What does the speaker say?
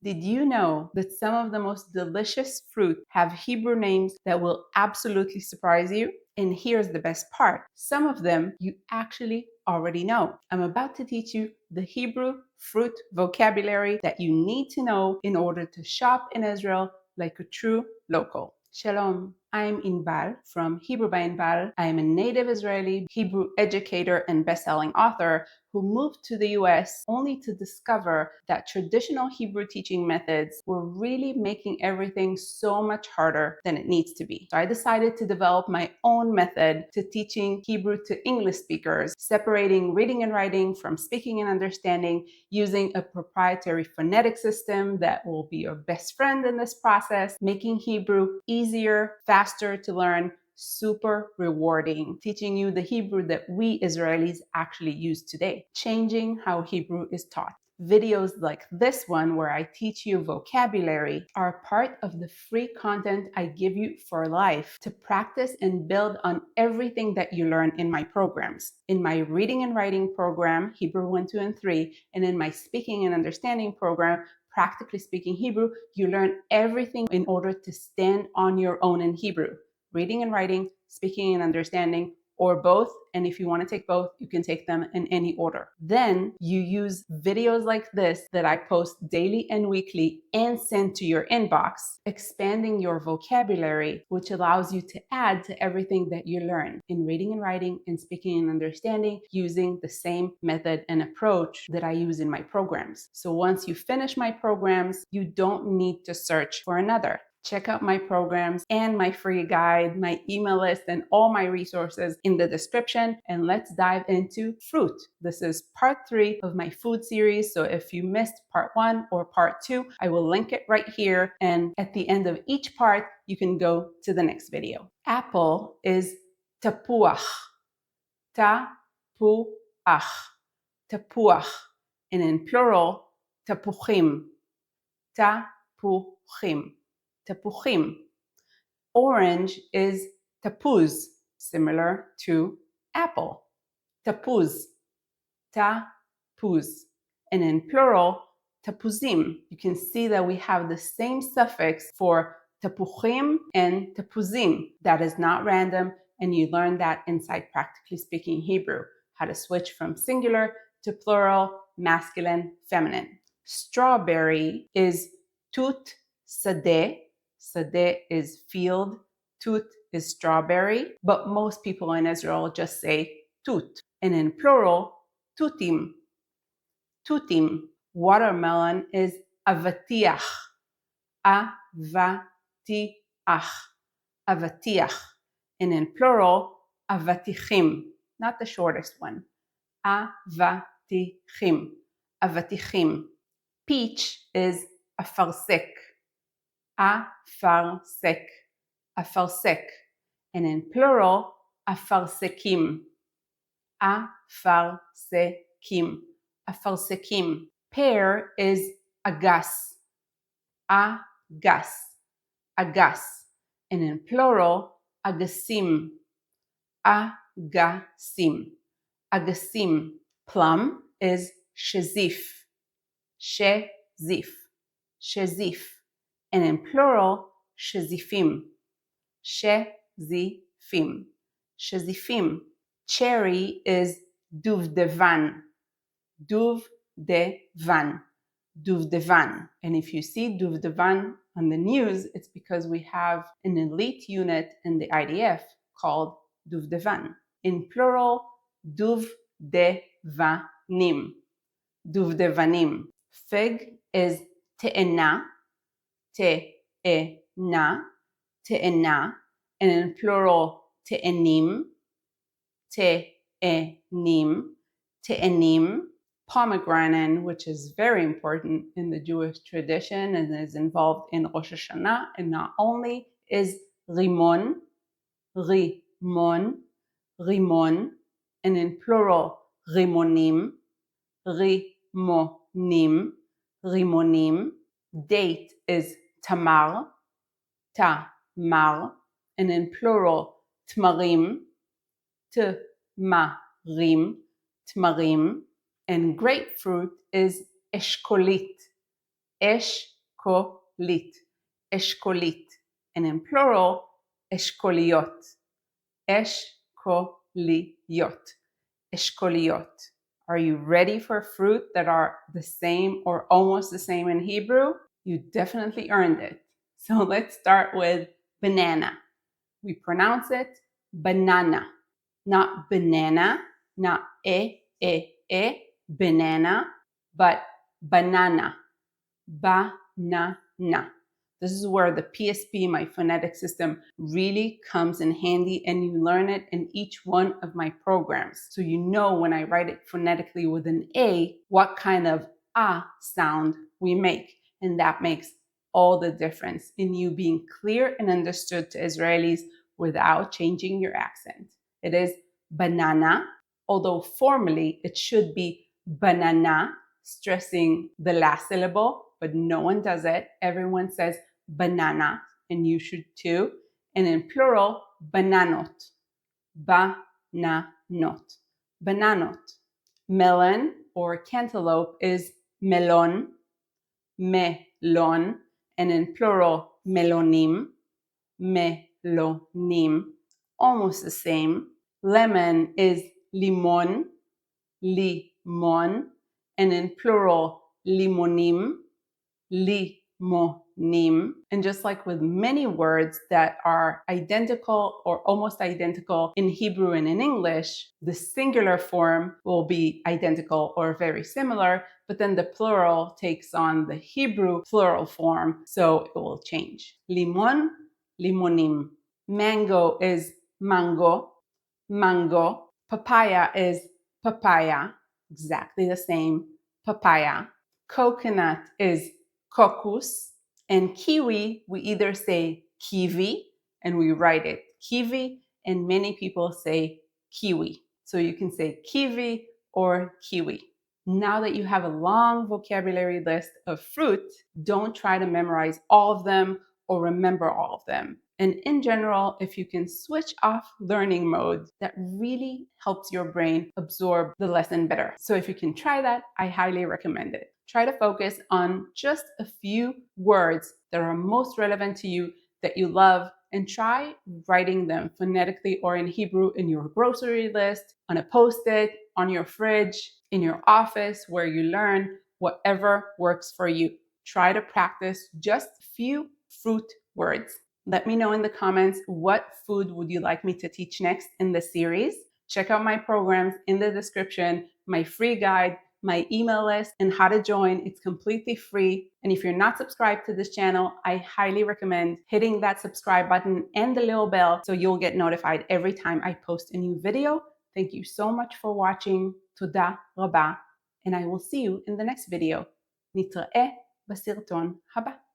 Did you know that some of the most delicious fruit have Hebrew names that will absolutely surprise you? And here's the best part. Some of them you actually already know. I'm about to teach you the Hebrew fruit vocabulary that you need to know in order to shop in Israel like a true local. Shalom, I'm Inbal from Hebrew by Inbal. I am a native Israeli Hebrew educator and best-selling author who moved to the US only to discover that traditional Hebrew teaching methods were really making everything so much harder than it needs to be. So I decided to develop my own method to teaching Hebrew to English speakers, separating reading and writing from speaking and understanding using a proprietary phonetic system that will be your best friend in this process, making Hebrew easier, faster to learn, super rewarding, teaching you the Hebrew that we Israelis actually use today, changing how Hebrew is taught. Videos like this one, where I teach you vocabulary, are part of the free content I give you for life to practice and build on everything that you learn in my programs. In my reading and writing program, Hebrew 1, 2, and 3, and in my speaking and understanding program, Practically Speaking Hebrew, you learn everything in order to stand on your own in Hebrew. Reading and writing, speaking and understanding, or both. And if you want to take both, you can take them in any order. Then you use videos like this that I post daily and weekly and send to your inbox, expanding your vocabulary, which allows you to add to everything that you learn in reading and writing and speaking and understanding using the same method and approach that I use in my programs. So once you finish my programs, you don't need to search for another. Check out my programs and my free guide, my email list, and all my resources in the description. And let's dive into fruit. This is part 3 of my food series. So if you missed part 1 or part 2, I will link it right here. And at the end of each part, you can go to the next video. Apple is tapuach. Tapuach. Tapuach. And in plural, tapuchim. Tapuchim. Tapuchim. Orange is tapuz, similar to apple. Tapuz. Tapuz. And in plural, tapuzim. You can see that we have the same suffix for tapuchim and tapuzim. That is not random, and you learn that inside Practically Speaking Hebrew, how to switch from singular to plural, masculine, feminine. Strawberry is tut sadeh. Sadeh is field, tut is strawberry, but most people in Israel just say tut. And in plural, tutim. Tutim. Watermelon is avatiach. Avatiach. Avatiach. And in plural, avatichim. Not the shortest one. Avatichim. Avatichim. Peach is afarsek. Afarsek. Afarsek. And in plural, afarsekim. Afarsekim. Afarsekim. Pear is agas. Agas. Agas. And in plural, agasim. Agasim. Agasim. Plum is shezif. Shezif. Shezif. And in plural, shezifim. Shezifim. Shezifim. Cherry is duvdevan. Duvdevan. Duvdevan. And if you see duvdevan on the news, it's because we have an elite unit in the IDF called duvdevan. In plural, duvdevanim. Duvdevanim. Fig is te'ena. Te'ena. Te'ena. And in plural, te'enim. Te'enim. Te'enim. Pomegranate, which is very important in the Jewish tradition and is involved in Rosh Hashanah, and not only, is rimon. Rimon. Rimon. And in plural, rimonim. Rimonim. Rimonim. Date is tamar. Tamar. And in plural, tmarim. Tmarim. Tmarim. And grapefruit is eshkolit. אשכולית, אשכולית. And in plural, אשכוליות, אשכוליות, אשכוליות. Are you ready for fruit that are the same or almost the same in Hebrew? You definitely earned it. So let's start with banana. We pronounce it banana, not banana, not banana, but banana, banana. This is where the PSP, my phonetic system, really comes in handy, and you learn it in each one of my programs. So you know when I write it phonetically with an A, what kind of A sound we make. And that makes all the difference in you being clear and understood to Israelis without changing your accent. It is banana, although formally it should be banana, stressing the last syllable, but no one does it. Everyone says banana, and you should too. And in plural, bananot, bananot, bananot. Melon or cantaloupe is melon, melon, and in plural, melonim, melonim, almost the same. Lemon is limon, limon, and in plural, limonim, limonim. And just like with many words that are identical or almost identical in Hebrew and in English, the singular form will be identical or very similar, but then the plural takes on the Hebrew plural form, so it will change. Limon, limonim. Mango is mango, mango. Papaya is papaya, exactly the same, papaya. Coconut is cocos, and kiwi, we either say kiwi and we write it kiwi, and many people say kiwi. So you can say kiwi or kiwi. Now that you have a long vocabulary list of fruit, don't try to memorize all of them or remember all of them. And in general, if you can switch off learning mode, that really helps your brain absorb the lesson better. So if you can try that, I highly recommend it. Try to focus on just a few words that are most relevant to you, that you love, and try writing them phonetically or in Hebrew in your grocery list, on a post-it, on your fridge, in your office, where you learn, whatever works for you. Try to practice just a few fruit words. Let me know in the comments what food would you like me to teach next in the series. Check out my programs in the description, my free guide, my email list, and how to join. It's completely free. And if you're not subscribed to this channel, I highly recommend hitting that subscribe button and the little bell so you'll get notified every time I post a new video. Thank you so much for watching. Toda raba. And I will see you in the next video. נתראה בסרטון הבא.